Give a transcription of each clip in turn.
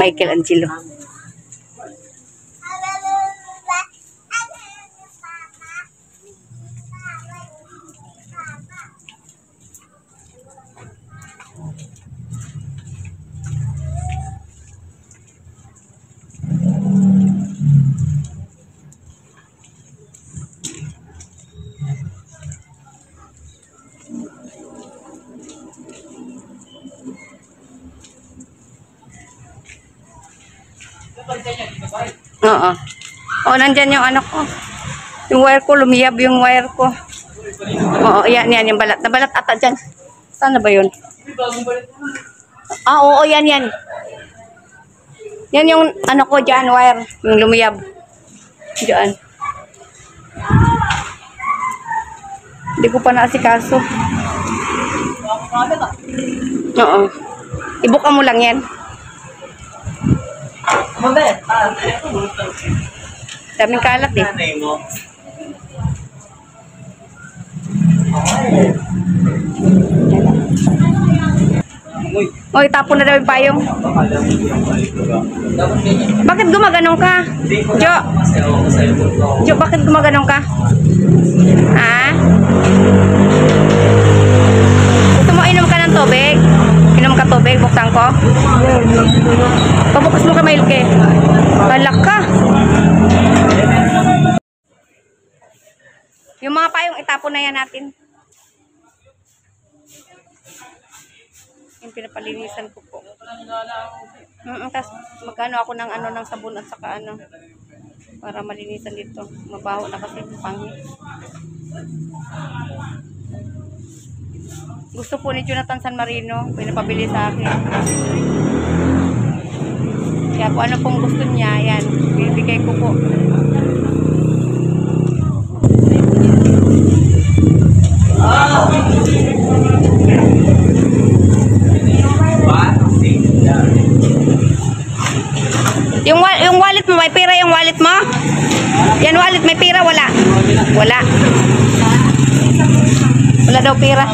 Michelangelo. Oo. Oh, nandyan yung anak ko. Yung wire ko, lumiyab yung wire ko. Oo, yan, yung balat. Nabalat ata dyan. Saan na ba yun? Ah, oo, yan. Yan yung ano ko dyan, wire. Yung lumiyab. Dyan. Hindi ko pa naasikaso. Oo. Ibuka mo lang yan. Daming kalat eh. Oy, tapon na daw yung payong. Bakit gumaganong ka? Jo, bakit gumaganong ka? Ha? Gusto mo inom ka ng tubig? Inom ka tubig, buksan ko. Pabukas mo ka, Mailke. Balak ka. Yung mga payong itapon na yan natin. Yung pinapalinisan ko po. Tapos magano ako ng ng sabon at saka para malinisan dito. Mabaho na kasi pangit. Gusto po ni Jonathan San Marino, pinapabili sa akin. Kaya kung ano pong gusto niya, yan, bibigay ko po. Yung wallet mo, may pera yung wallet mo? Yan wallet, may pera, wala? Wala. Wala daw pera.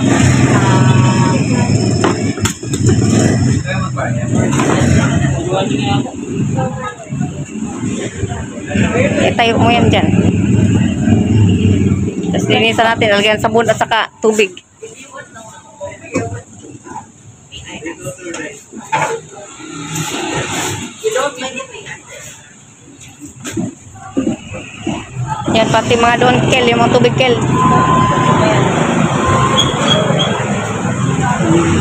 Tayo mo yan dyan. Tapos linisan natin, alagyan sabon at saka tubig. Yan, pati mga doon, Kel, yung mga tubig, Kel.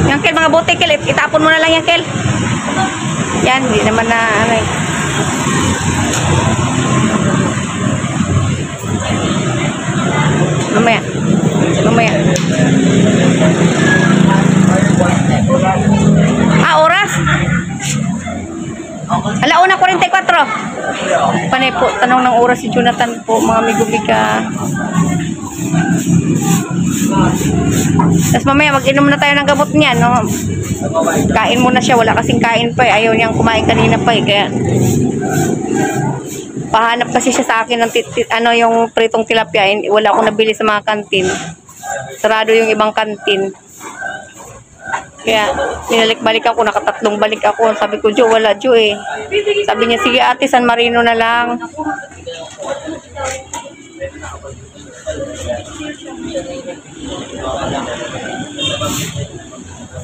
Yan, Kel, mga bote, Kel, itapon mo na lang yan, Kel. Yan, hindi naman na, Mamaya. Oras? Alauna 44. Panay po, tanong ng oras si Jonathan po, mga migubika. Tapos mamaya mag-inom na tayo ng gamot niya, no? Kain muna siya, wala kasing kain pa eh. Ayaw niyang kumain kanina pa eh, kaya pahanap kasi siya sa akin ng yung pritong tilapia. Wala akong nabili sa mga kantin. Sarado yung ibang kantin. Kaya binalik-balik ako, nakatatlong balik ako. Sabi ko, Jo, wala Jo eh. Sabi niya, sige ate, San Marino na lang.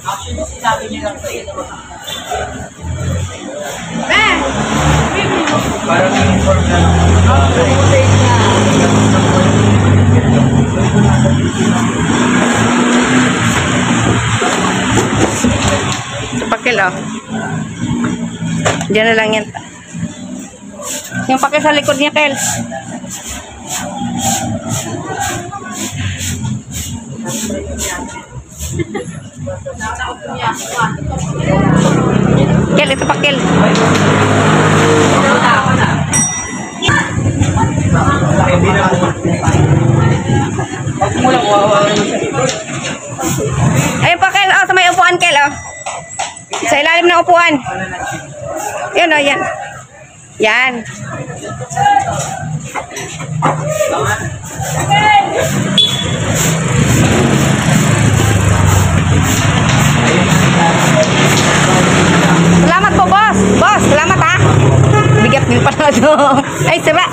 Actually, sinabi niya lang sa iyo. Parang inform na. Ito pakil, oh. Diyan na lang yan. Yung pakil sa likod niya, Kel. Kel, ito pakil. Ayun pakil, oh, sa may upuan, Kel, oh. Sa ilalim ng upuan. Yun, oh, yan. Yan. Salamat po, boss. Boss, salamat ha. Bigat din pala ito. Ay, sira.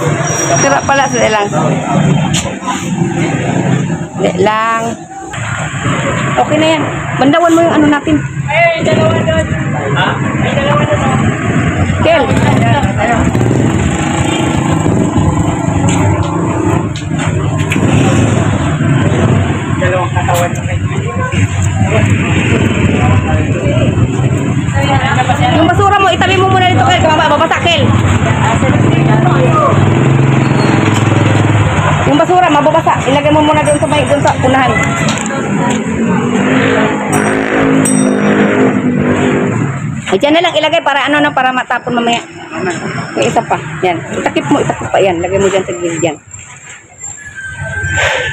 Sira pala. Sira lang. Sira lang. Okay na yan. Bandawan mo yung ano natin. Ay, dalawa doon. Ha? Ay, dalawa doon. Kel. Dalawang katawan ng Yung basura mo, itabi mo muna dito, Kel. Babasa, Kel. Yung basura, mababasa. Ilagay mo muna doon sa unahan. Ay, dyan na lang ilagay para para matapon mamaya. May isa pa. Yan. Itakip pa yan. Lagay mo dyan sa gilid yan.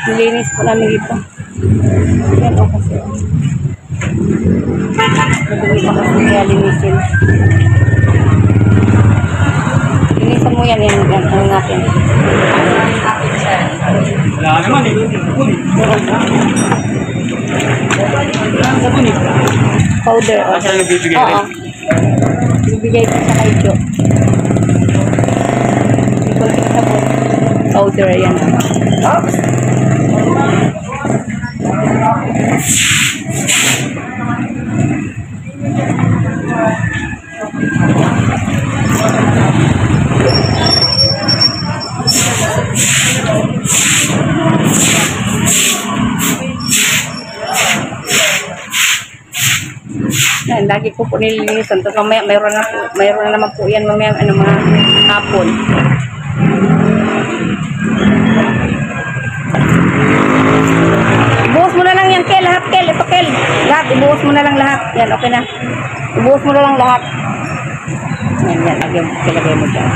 Nilinis po namin dito. Yan o kasi. Madumi pa kasi kaya linisin. Linisan mo yan. Yan ano natin. Wala naman eh. Powder. Asa na nagbibigay rin? Oo. Bibigay ko sa kay Jo. Konting sabon. Powder yan. Yan, lagi ko po nililinisan. Tapos mamaya mayroon na naman po yan mamaya mga hapon. Ibuhos mo na lang yan, Kel. Lahat, Kel. Ito, Kel. Lahat. Ibuhos mo na lang lahat. Yan, okay na. Ibuhos mo na lang lahat. Yan. Ilagay mo dyan.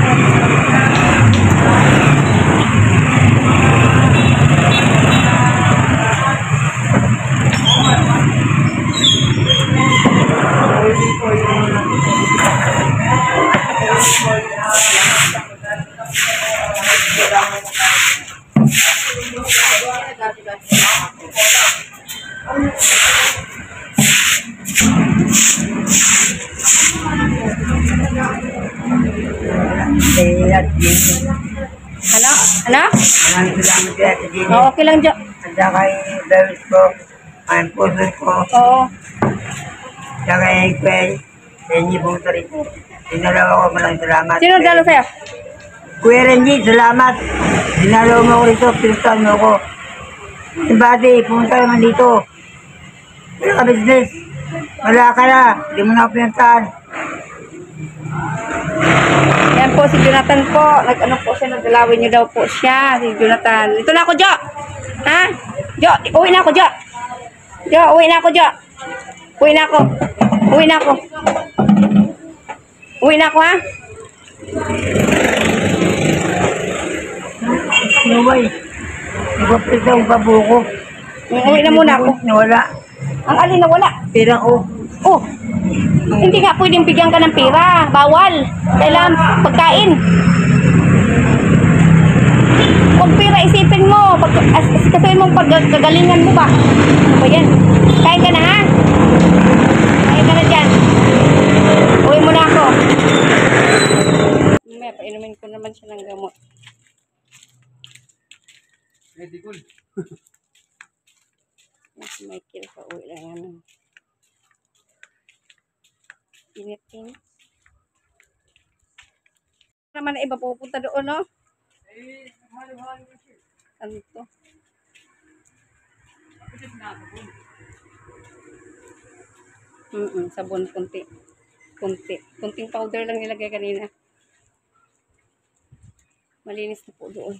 Ano? Maraming salamat kaya sa Jenny. Oh, okay lang, Jo. At saka yung Dawis ko, ang puso ko, Oo. saka yung Eggwell, sa inyo pong sarito. Sinalaw ko, maraming salamat. Sino dalo sa'yo? Kuya Renji, salamat. Sinalaw mo ko rito, pinuntahan mo ko. Sibati, pumunta naman dito. Wala ka business. Wala ka na. Hindi mo na ako pinuntahan. Yan po si Jonathan po. Nag-ano po siya, nagdalawin niyo daw po siya. Si Jonathan. Ito na ako, Jo. Ha? Jo, uwi na ako, Jo. Jo, uwi na ako, Jo. Uwi na ako. Uwi na ako. Uwi na ako, ha? Nuway. Nagpapit ang pabuko. Uwi na muna ako. Nawala. Ang alin na wala. Pera ko. Oh, hindi nga pwedeng bigyan ka ng pera. Bawal. Kailangan pagkain. Huwag pera, isipin mo. Kasi mong pagkagalingan mo ba? Ano ba yan? Kain ka na, ha? Kain ka na dyan. Uwi mo na ako. May painumin ko naman siya ng gamot. Medical. Si Michael pa uwi lang namin. Init-init. Naman na iba pupunta doon, no? Ano to? Sabon, kunti. Kunting powder lang nilagay kanina. Malinis na po doon.